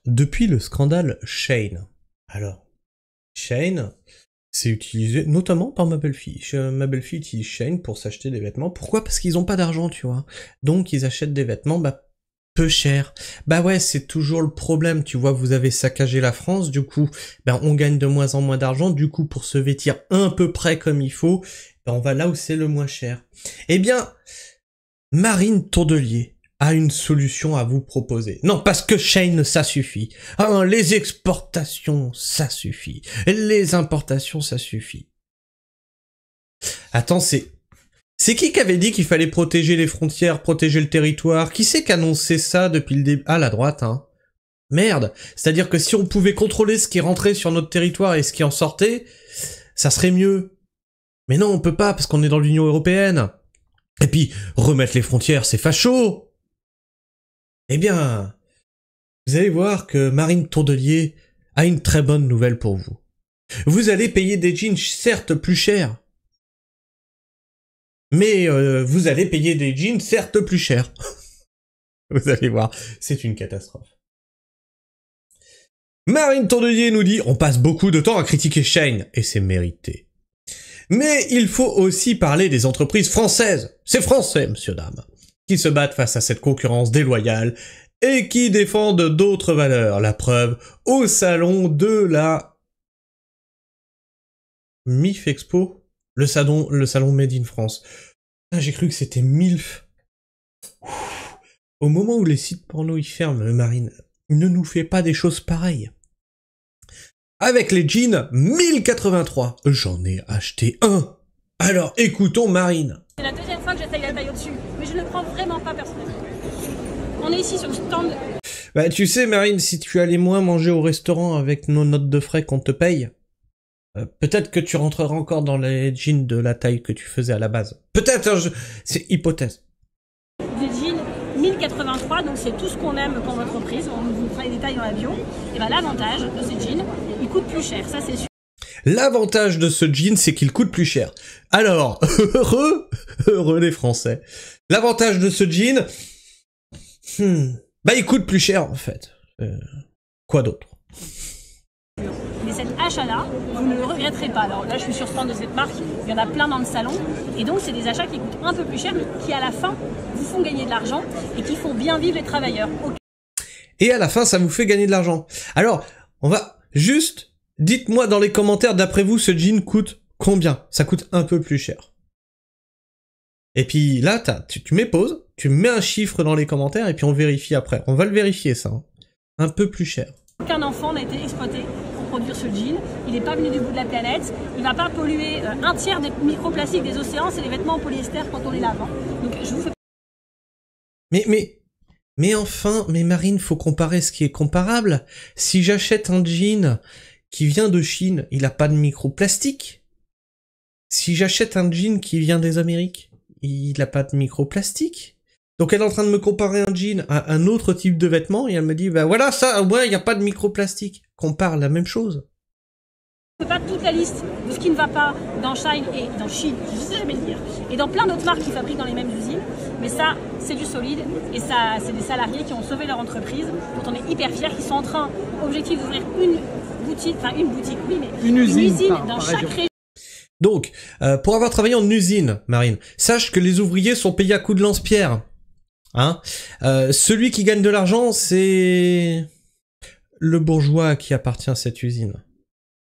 depuis le scandale Shein. Alors, Shein, c'est utilisé notamment par ma belle-fille. Ma belle-fille utilise Shein pour s'acheter des vêtements. Pourquoi? Parce qu'ils ont pas d'argent, tu vois. Donc ils achètent des vêtements, peu cher. Bah ouais, c'est toujours le problème, tu vois, vous avez saccagé la France, du coup, on gagne de moins en moins d'argent, du coup, pour se vêtir à peu près comme il faut, on va là où c'est le moins cher. Eh bien, Marine Tourdelier a une solution à vous proposer. Non, parce que Shein, ça suffit. Ah, les exportations, ça suffit. Les importations, ça suffit. Attends, c'est qui avait dit qu'il fallait protéger les frontières, protéger le territoire? Qui c'est qui annonçait ça depuis le début? Ah, la droite, hein. Merde. C'est-à-dire que si on pouvait contrôler ce qui rentrait sur notre territoire et ce qui en sortait, ça serait mieux. Mais non, on peut pas, parce qu'on est dans l'Union Européenne. Et puis, remettre les frontières, c'est facho. Eh bien, vous allez voir que Marine Tourdelier a une très bonne nouvelle pour vous. Vous allez payer des jeans certes plus chers, mais vous allez payer des jeans certes plus chers. Vous allez voir, c'est une catastrophe. Marine Tourdelier nous dit « On passe beaucoup de temps à critiquer Shein, et c'est mérité. Mais il faut aussi parler des entreprises françaises, c'est français, monsieur, dame, qui se battent face à cette concurrence déloyale et qui défendent d'autres valeurs. La preuve, au salon de la MIF Expo, le salon Made in France. Ah, j'ai cru que c'était MILF. Au moment où les sites porno y ferment, Marine, ne nous fait pas des choses pareilles. Avec les jeans 1083, j'en ai acheté un. Alors écoutons Marine. C'est la deuxième fois que j'essaye la taille au-dessus, mais je ne le prends vraiment pas personnellement. On est ici sur le stand. Bah tu sais Marine, si tu allais moins manger au restaurant avec nos notes de frais qu'on te paye, peut-être que tu rentreras encore dans les jeans de la taille que tu faisais à la base. Peut-être, hein, c'est hypothèse. Des jeans 1083, donc c'est tout ce qu'on aime pour votre entreprise. On vous fera les détails dans la bio. Et ben l'avantage de ces jeans, ils coûtent plus cher, ça c'est sûr. L'avantage de ce jean, c'est qu'il coûte plus cher. Alors, heureux les Français. L'avantage de ce jean, il coûte plus cher en fait. Quoi d'autre? Mais cet achat-là, vous ne le regretterez pas. Alors là, je suis sur stand de cette marque, il y en a plein dans le salon. Et donc, c'est des achats qui coûtent un peu plus cher, mais qui à la fin vous font gagner de l'argent et qui font bien vivre les travailleurs. Et à la fin, ça vous fait gagner de l'argent. Alors, on va juste... Dites-moi dans les commentaires, d'après vous, ce jean coûte combien? Ça coûte un peu plus cher. Et puis là, tu mets pause, tu mets un chiffre dans les commentaires et puis on le vérifie après. On va le vérifier ça. Hein. Un peu plus cher. Aucun enfant n'a été exploité pour produire ce jean. Il n'est pas venu du bout de la planète. Il ne va pas polluer un tiers des microplastiques des océans. C'est les vêtements en polyester quand on les lave. Hein. Donc je vous fais... Mais enfin, Marine, faut comparer ce qui est comparable. Si j'achète un jean qui vient de Chine, il a pas de microplastique. Si j'achète un jean qui vient des Amériques, il a pas de microplastique. Donc elle est en train de me comparer un jean à un autre type de vêtement et elle me dit, voilà ça, ouais, il n'y a pas de microplastique. Compare la même chose. Je ne fais pas toute la liste de ce qui ne va pas dans Shein et dans Chine, je ne sais jamais le dire, et dans plein d'autres marques qui fabriquent dans les mêmes usines. Mais ça, c'est du solide et ça, c'est des salariés qui ont sauvé leur entreprise, dont on est hyper fiers, qui sont en train, objectif d'ouvrir une boutique, oui, mais une usine dans chaque région. Donc, pour avoir travaillé en usine, Marine, sache que les ouvriers sont payés à coups de lance-pierre. Hein, celui qui gagne de l'argent, c'est le bourgeois à qui appartient cette usine.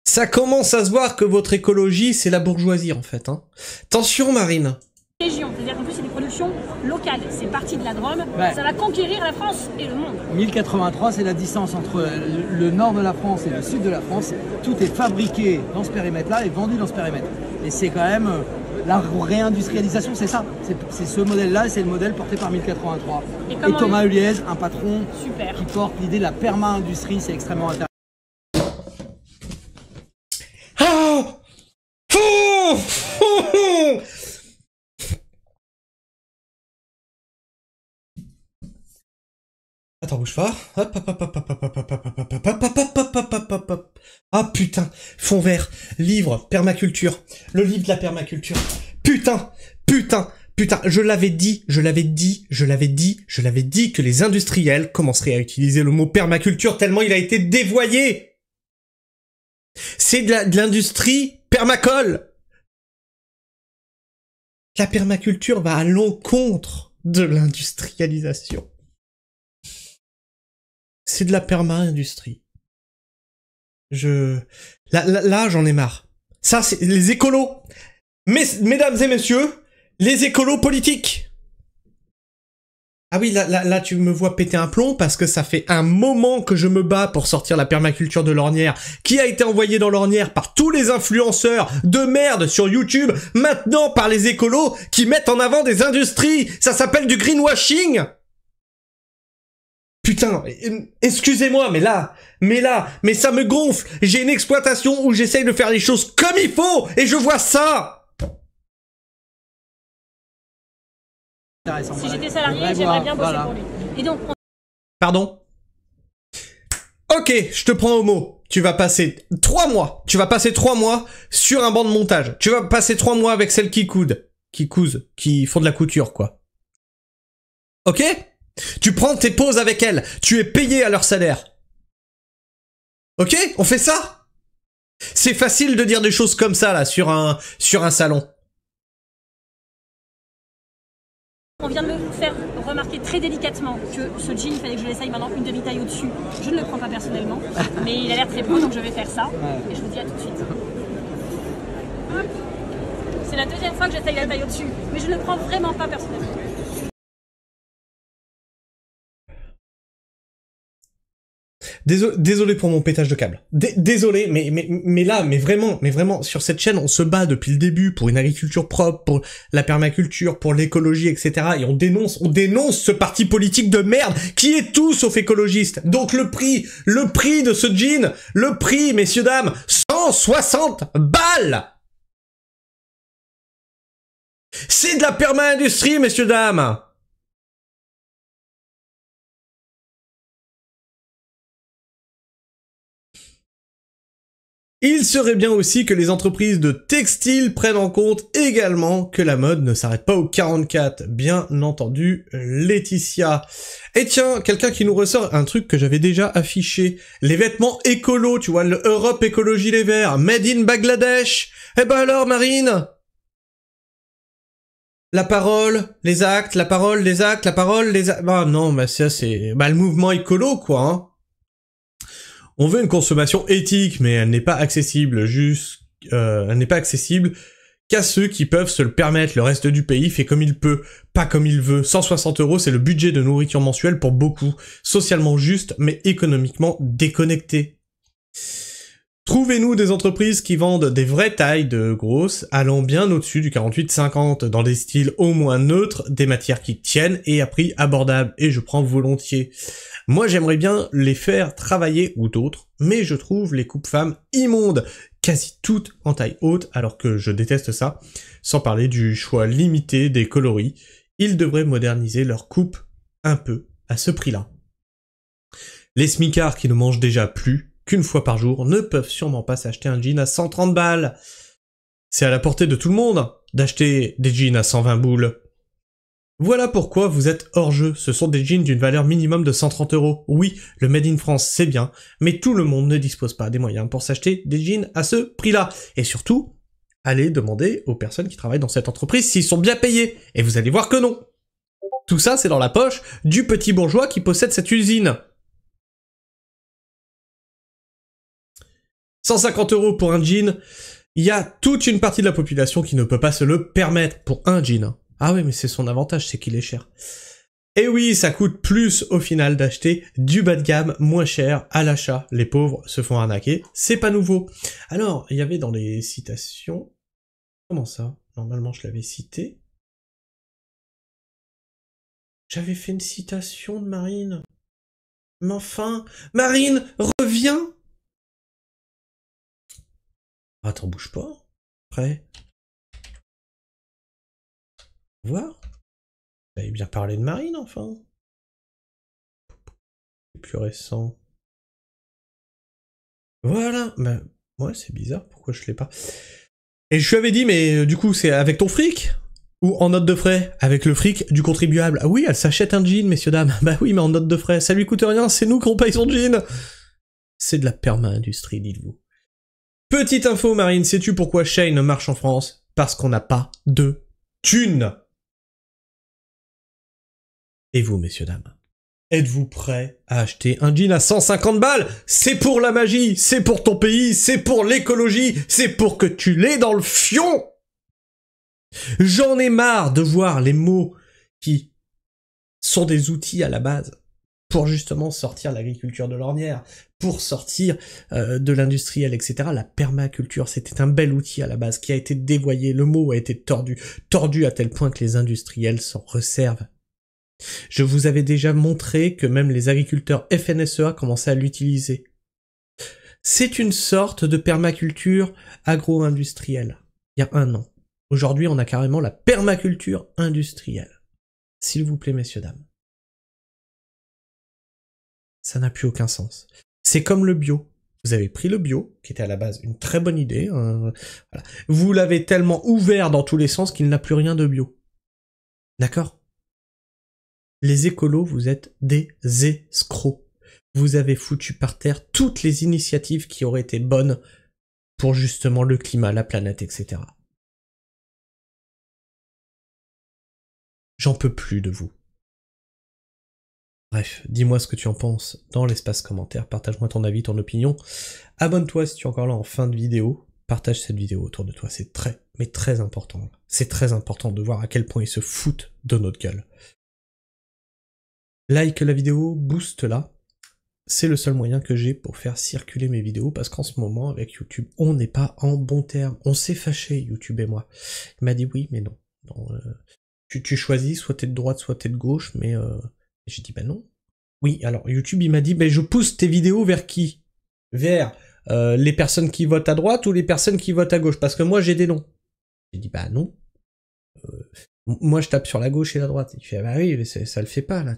Ça commence à se voir que votre écologie, c'est la bourgeoisie, en fait. Hein. Attention, Marine. Région, c'est-à-dire qu'en plus, c'est des productions locales. C'est parti de la Drôme. Ouais. Ça va conquérir la France et le monde. 1083, c'est la distance entre le nord de la France et le sud de la France. Tout est fabriqué dans ce périmètre-là et vendu dans ce périmètre. Et c'est quand même la réindustrialisation, c'est ça. C'est ce modèle-là, c'est le modèle porté par 1083. Et Thomas Huliez, un patron super, qui porte l'idée de la perma-industrie, c'est extrêmement intéressant. Attends, bouge pas. Ah putain, fond vert, livre, permaculture, le livre de la permaculture. Putain, Putain, je l'avais dit que les industriels commenceraient à utiliser le mot permaculture tellement il a été dévoyé. C'est de l'industrie permacole. La permaculture va à l'encontre de l'industrialisation. C'est de la perma-industrie. Là, j'en ai marre. Ça, c'est les écolos. Mesdames et messieurs, les écolos politiques. Ah oui, là, tu me vois péter un plomb parce que ça fait un moment que je me bats pour sortir la permaculture de l'ornière qui a été envoyée dans l'ornière par tous les influenceurs de merde sur YouTube, maintenant par les écolos qui mettent en avant des industries. Ça s'appelle du greenwashing. Putain, excusez-moi, mais ça me gonfle. J'ai une exploitation où j'essaye de faire les choses comme il faut et je vois ça. Si j'étais salarié, j'aimerais bien bosser pour lui. Et donc, Pardon? Ok, je te prends au mot. Tu vas passer 3 mois. Tu vas passer 3 mois sur un banc de montage. Tu vas passer 3 mois avec celles qui cousent, qui font de la couture, quoi. Ok? Tu prends tes pauses avec elles. Tu es payé à leur salaire. Ok? On fait ça? C'est facile de dire des choses comme ça, là, sur un salon. on vient de me faire remarquer très délicatement que ce jean, il fallait que je l'essaye maintenant une demi-taille au-dessus. Je ne le prends pas personnellement, mais il a l'air très beau, donc je vais faire ça. Et je vous dis à tout de suite. C'est la deuxième fois que j'essaye la taille au-dessus, mais je ne le prends vraiment pas personnellement. Désolé pour mon pétage de câble. Désolé, mais là, mais vraiment, sur cette chaîne, on se bat depuis le début pour une agriculture propre, pour la permaculture, pour l'écologie, etc. Et on dénonce ce parti politique de merde qui est tout sauf écologiste. Donc le prix de ce jean, le prix, messieurs, dames, 160 balles! C'est de la perma-industrie, messieurs, dames! Il serait bien aussi que les entreprises de textile prennent en compte également que la mode ne s'arrête pas au 44. Bien entendu, Laetitia. Et tiens, quelqu'un qui nous ressort un truc que j'avais déjà affiché. Les vêtements écolos, tu vois, le Europe Écologie Les Verts, Made in Bangladesh. Eh ben alors, Marine? La parole, les actes, la parole, les actes, la parole, les actes... Bah non, bah ça c'est... Bah le mouvement écolo, quoi, hein. On veut une consommation éthique, mais elle n'est pas accessible elle n'est pas accessible qu'à ceux qui peuvent se le permettre. Le reste du pays fait comme il peut, pas comme il veut. 160 €, c'est le budget de nourriture mensuel pour beaucoup. Socialement juste, mais économiquement déconnecté. Trouvez-nous des entreprises qui vendent des vraies tailles de grosses, allant bien au-dessus du 48-50, dans des styles au moins neutres, des matières qui tiennent et à prix abordable. Et je prends volontiers. Moi, j'aimerais bien les faire travailler, ou d'autres, mais je trouve les coupes femmes immondes, quasi toutes en taille haute, alors que je déteste ça, sans parler du choix limité des coloris. Ils devraient moderniser leur coupe un peu à ce prix-là. Les smicards qui ne mangent déjà plus qu'une fois par jour ne peuvent sûrement pas s'acheter un jean à 130 balles. C'est à la portée de tout le monde d'acheter des jeans à 120 boules. Voilà pourquoi vous êtes hors jeu, ce sont des jeans d'une valeur minimum de 130 €. Oui, le Made in France c'est bien, mais tout le monde ne dispose pas des moyens pour s'acheter des jeans à ce prix-là. Et surtout, allez demander aux personnes qui travaillent dans cette entreprise s'ils sont bien payés, et vous allez voir que non. Tout ça c'est dans la poche du petit bourgeois qui possède cette usine. 150 € pour un jean, il y a toute une partie de la population qui ne peut pas se le permettre pour un jean. Ah oui, mais c'est son avantage, c'est qu'il est cher. Et oui, ça coûte plus au final d'acheter du bas de gamme moins cher à l'achat. Les pauvres se font arnaquer, c'est pas nouveau. Alors, il y avait dans les citations... Comment ça? Normalement, je l'avais cité. J'avais fait une citation de Marine. Mais enfin, Marine, reviens! Attends, bouge pas. Après... Voir. Vous avez bien parlé de Marine, enfin. C'est plus récent. Voilà. Bah, ouais, c'est bizarre. Pourquoi je l'ai pas? Et je lui avais dit, mais du coup, c'est avec ton fric? Ou en note de frais, avec le fric du contribuable. Ah oui, elle s'achète un jean, messieurs, dames. Bah oui, mais en note de frais. Ça lui coûte rien, c'est nous qu'on paye son jean. C'est de la perma-industrie, dites-vous. Petite info, Marine, sais-tu pourquoi Shein marche en France? Parce qu'on n'a pas de thunes. Et vous, messieurs, dames, êtes-vous prêts à acheter un jean à 150 balles? C'est pour la magie, c'est pour ton pays, c'est pour l'écologie, c'est pour que tu l'aies dans le fion. J'en ai marre de voir les mots qui sont des outils à la base pour justement sortir l'agriculture de l'ornière, pour sortir de l'industriel, etc. La permaculture, c'était un bel outil à la base qui a été dévoyé, le mot a été tordu à tel point que les industriels s'en resservent. Je vous avais déjà montré que même les agriculteurs FNSEA commençaient à l'utiliser. C'est une sorte de permaculture agro-industrielle, il y a 1 an. Aujourd'hui, on a carrément la permaculture industrielle. S'il vous plaît, messieurs, dames. Ça n'a plus aucun sens. C'est comme le bio. Vous avez pris le bio, qui était à la base une très bonne idée. Voilà. Vous l'avez tellement ouvert dans tous les sens qu'il n'a plus rien de bio. D'accord ? Les écolos, vous êtes des escrocs. Vous avez foutu par terre toutes les initiatives qui auraient été bonnes pour justement le climat, la planète, etc. J'en peux plus de vous. Bref, dis-moi ce que tu en penses dans l'espace commentaire, partage-moi ton avis, ton opinion. Abonne-toi si tu es encore là en fin de vidéo, partage cette vidéo autour de toi, c'est très, mais très important. C'est très important de voir à quel point ils se foutent de notre gueule. Like la vidéo, booste-la. C'est le seul moyen que j'ai pour faire circuler mes vidéos, parce qu'en ce moment, avec YouTube, on n'est pas en bon terme. On s'est fâché, YouTube et moi. Il m'a dit oui, mais non. Tu choisis, soit t'es de droite, soit t'es de gauche, mais j'ai dit bah non. Oui, alors YouTube, il m'a dit, je pousse tes vidéos vers qui? Vers les personnes qui votent à droite ou les personnes qui votent à gauche? Parce que moi, j'ai des noms. J'ai dit bah non. Moi, je tape sur la gauche et la droite. Il fait bah oui, mais ça le fait pas, là,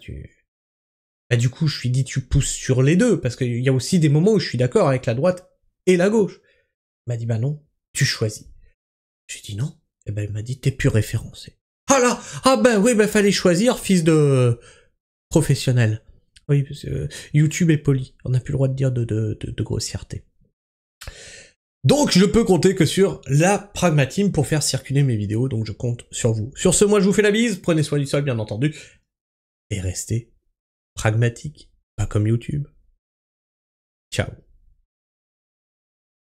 Bah du coup, je lui dis tu pousses sur les deux, parce qu'il y a aussi des moments où je suis d'accord avec la droite et la gauche. Il m'a dit bah non, tu choisis. J'ai dit non. Et ben il m'a dit t'es plus référencé. Ah là, ah ben oui, fallait choisir, fils de professionnel. Oui, parce que YouTube est poli, on n'a plus le droit de dire de grossièreté. Donc je peux compter que sur la pragmatisme pour faire circuler mes vidéos, donc je compte sur vous. Sur ce, moi je vous fais la bise, prenez soin du sol bien entendu, et restez pragmatique, pas comme YouTube. Ciao.